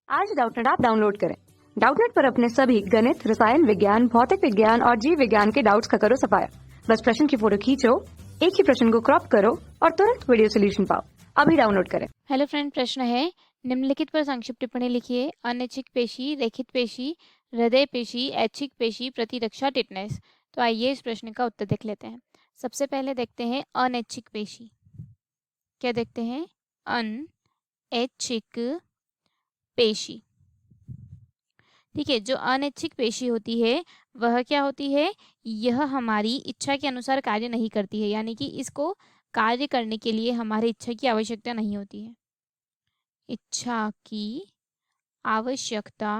आज Doubtnut app download करें। Doubtnut पर अपने सभी गणित, रसायन विज्ञान, भौतिक विज्ञान और जीव विज्ञान के डाउट्स का करो सफाया। बस प्रश्न की फोटो खींचो, एक ही प्रश्न को क्रॉप करो और तुरंत वीडियो सोल्यूशन पाओ। अभी डाउनलोड करें। हेलो फ्रेंड, प्रश्न है निम्नलिखित पर संक्षिप्त टिप्पणी लिखिए। अनैच्छिक पेशी, रेखित पेशी, हृदय पेशी, ऐच्छिक पेशी, प्रतिरक्षा, टिटनेस। तो आइए इस प्रश्न का उत्तर देख लेते हैं। सबसे पहले देखते हैं अनैच्छिक पेशी। क्या देखते हैं? अनैच्छिक पेशी। ठीक है, जो अनैच्छिक पेशी होती है वह क्या होती है? यह हमारी इच्छा के अनुसार कार्य नहीं करती है, यानी कि इसको कार्य करने के लिए हमारी इच्छा की आवश्यकता नहीं होती है। इच्छा की आवश्यकता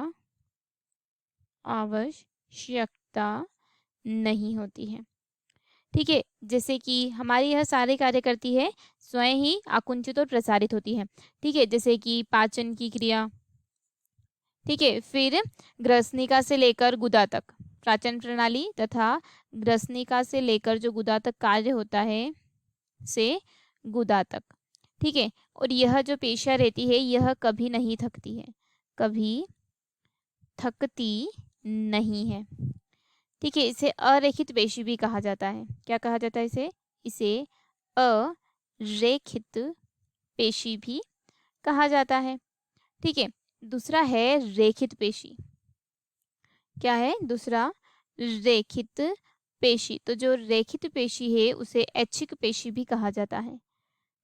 नहीं होती है। ठीक है, जैसे कि हमारी यह सारे कार्य करती है, स्वयं ही आकुंचित और प्रसारित होती है। ठीक है, जैसे कि पाचन की क्रिया। ठीक है, फिर ग्रसनिका से लेकर गुदा तक, पाचन प्रणाली तथा ग्रसनिका से लेकर जो गुदा तक कार्य होता है से गुदा तक। ठीक है, और यह जो पेशियां रहती है यह कभी नहीं थकती है, कभी थकती नहीं है। ठीक है, इसे अरेखित पेशी भी कहा जाता है। क्या कहा जाता है इसे? इसे अरेखित पेशी भी कहा जाता है। ठीक है, दूसरा है रेखित पेशी। क्या है दूसरा? रेखित पेशी। तो जो रेखित पेशी है उसे ऐच्छिक पेशी भी कहा जाता है।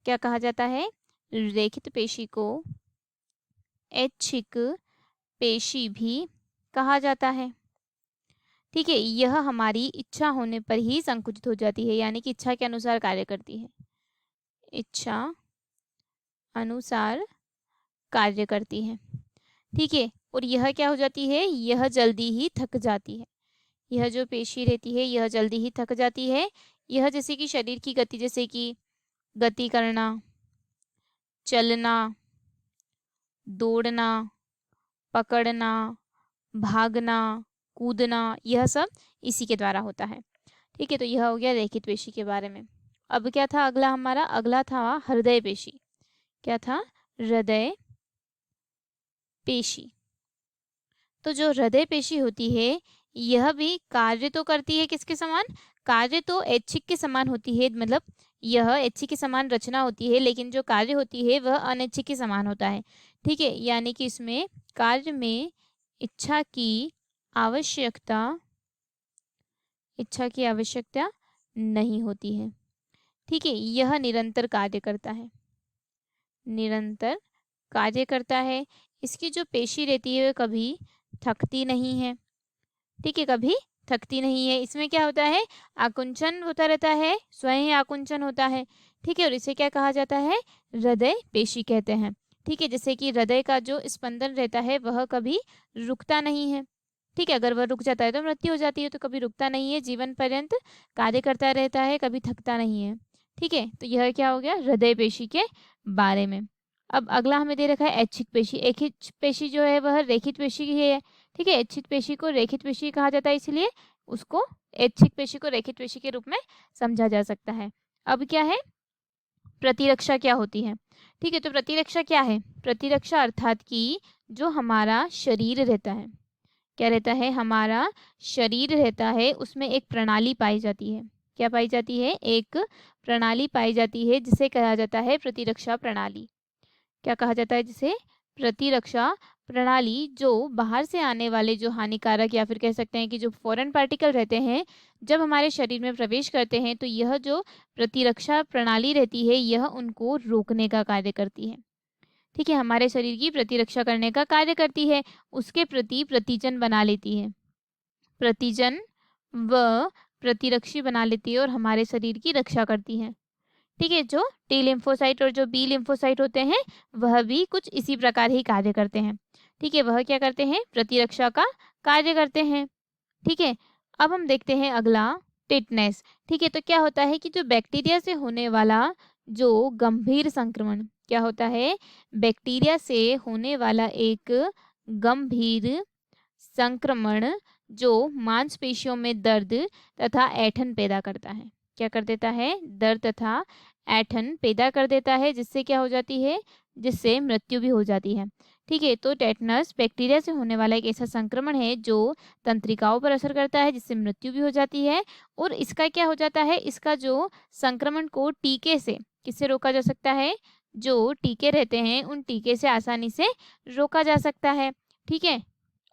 क्या कहा जाता है? रेखित पेशी को ऐच्छिक पेशी भी कहा जाता है। ठीक है, यह हमारी इच्छा होने पर ही संकुचित हो जाती है, यानी कि इच्छा के अनुसार कार्य करती है। इच्छा अनुसार कार्य करती है। ठीक है, और यह क्या हो जाती है? यह जल्दी ही थक जाती है। यह जो पेशी रहती है यह जल्दी ही थक जाती है। यह जैसे कि शरीर की गति, जैसे कि गति करना, चलना, दौड़ना, पकड़ना, भागना, कूदना, यह सब इसी के द्वारा होता है। ठीक है, तो यह हो गया रेखित पेशी के बारे में। अब क्या था अगला हमारा? अगला था हृदय पेशी। क्या था? हृदय पेशी। तो जो हृदय पेशी होती है यह भी कार्य तो करती है किसके समान? कार्य तो ऐच्छिक के समान होती है, मतलब यह ऐच्छिक के समान रचना होती है, लेकिन जो कार्य होती है वह अनैच्छिक के समान होता है। ठीक है, यानी कि इसमें कार्य में इच्छा की आवश्यकता नहीं होती है। ठीक है, यह निरंतर कार्य करता है, निरंतर कार्य करता है। इसकी जो पेशी रहती है वह कभी थकती नहीं है। ठीक है, कभी थकती नहीं है। इसमें क्या होता है? आकुंचन होता रहता है, स्वयं ही आकुंचन होता है। ठीक है, और इसे क्या कहा जाता है? हृदय पेशी कहते हैं। ठीक है, जैसे कि हृदय का जो स्पंदन रहता है वह कभी रुकता नहीं है। ठीक है, अगर वह रुक जाता है तो मृत्यु हो जाती है, तो कभी रुकता नहीं है, जीवन पर्यंत कार्य करता रहता है, कभी थकता नहीं है। ठीक है, तो यह क्या हो गया हृदय पेशी के बारे में। अब अगला हमें दे रखा है ऐच्छिक पेशी। ऐच्छिक पेशी जो है वह रेखित पेशी की है। ठीक है, ऐच्छिक पेशी को रेखित पेशी कहा जाता है, इसलिए उसको ऐच्छिक पेशी को रेखित पेशी के रूप में समझा जा सकता है। अब क्या है? प्रतिरक्षा क्या होती है? ठीक है, तो प्रतिरक्षा क्या है? प्रतिरक्षा अर्थात कि जो हमारा शरीर रहता है, क्या रहता है? हमारा शरीर रहता है, उसमें एक प्रणाली पाई जाती है। क्या पाई जाती है? एक प्रणाली पाई जाती है जिसे कहा जाता है प्रतिरक्षा प्रणाली। क्या कहा जाता है जिसे? प्रतिरक्षा प्रणाली। जो बाहर से आने वाले जो हानिकारक या फिर कह सकते हैं कि जो फॉरेन पार्टिकल रहते हैं, जब हमारे शरीर में प्रवेश करते हैं तो यह जो प्रतिरक्षा प्रणाली रहती है यह उनको रोकने का कार्य करती है। ठीक है, हमारे शरीर की प्रतिरक्षा करने का कार्य करती है, उसके प्रति प्रतिजन बना लेती है, प्रतिजन व प्रतिरक्षी बना लेती है और हमारे शरीर की रक्षा करती है। ठीक है, जो टी लिम्फोसाइट और जो बी लिम्फोसाइट होते हैं वह भी कुछ इसी प्रकार ही कार्य करते हैं। ठीक है, वह क्या करते हैं? प्रतिरक्षा का कार्य करते हैं। ठीक है, अब हम देखते हैं अगला टिटनेस। ठीक है, तो क्या होता है कि जो बैक्टीरिया से होने वाला जो गंभीर संक्रमण, क्या होता है? बैक्टीरिया से होने वाला एक गंभीर संक्रमण जो मांसपेशियों में दर्द तथा ऐंठन पैदा करता है। क्या कर देता है? दर्द तथा ऐंठन पैदा कर देता है, जिससे क्या हो जाती है? जिससे मृत्यु भी हो जाती है। ठीक है, तो टेटनस बैक्टीरिया से होने वाला एक ऐसा संक्रमण है जो तंत्रिकाओं पर असर करता है, जिससे मृत्यु भी हो जाती है। और इसका क्या हो जाता है, इसका जो संक्रमण को टीके से किससे रोका जा सकता है, जो टीके रहते हैं उन टीके से आसानी से रोका जा सकता है। ठीक है,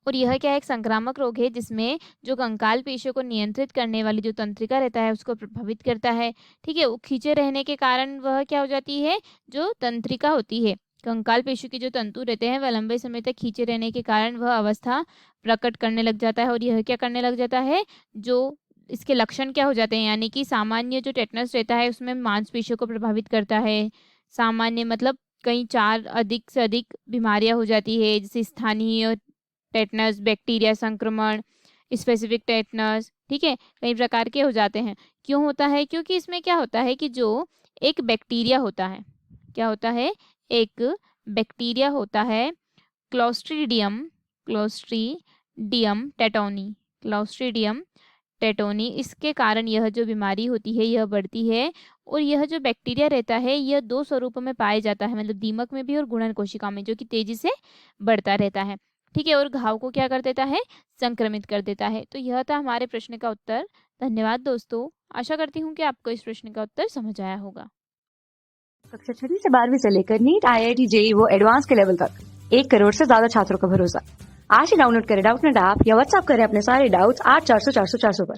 और यह क्या है, एक संक्रामक रोग है जिसमें जो कंकाल पेशियों को नियंत्रित करने वाली जो तंत्रिका रहता है उसको प्रभावित करता है। ठीक है, वो खींचे रहने के कारण वह क्या हो जाती है, जो तंत्रिका होती है, कंकाल पेशियों के जो तंतु रहते हैं वह लंबे समय तक खींचे रहने के कारण वह अवस्था प्रकट करने लग जाता है। और यह क्या करने लग जाता है, जो इसके लक्षण क्या हो जाते हैं, यानी कि सामान्य जो टेटनस रहता है उसमें मांसपेशियों को प्रभावित करता है। सामान्य मतलब कई 4 अधिक से अधिक बीमारियां हो जाती है, जैसे स्थानीय टेटनस, बैक्टीरिया संक्रमण, स्पेसिफिक टेटनस। ठीक है, कई प्रकार के हो जाते हैं। क्यों होता है, क्योंकि इसमें क्या होता है कि जो एक बैक्टीरिया होता है, क्या होता है, एक बैक्टीरिया होता है क्लोस्ट्रीडियम टेटोनी, इसके कारण यह जो बीमारी होती है यह बढ़ती है। और यह जो बैक्टीरिया रहता है यह 2 स्वरूपों में पाया जाता है, मतलब दीमक में भी और गुणन कोशिका में, जो कि तेजी से बढ़ता रहता है। ठीक है, और घाव को क्या कर देता है, संक्रमित कर देता है। तो यह था हमारे प्रश्न का उत्तर। धन्यवाद दोस्तों, आशा करती हूँ कि आपको इस प्रश्न का उत्तर समझ आया होगा। कक्षा 6 से 12वीं से लेकर नीट, IIT, JEE वो एडवांस के लेवल तक 1 करोड़ से ज्यादा छात्रों का भरोसा। आज ही डाउनलोड करें डाउटनेट ऐप या व्हाट्सएप करें अपने सारे डाउट्स 8400 400 400 पर।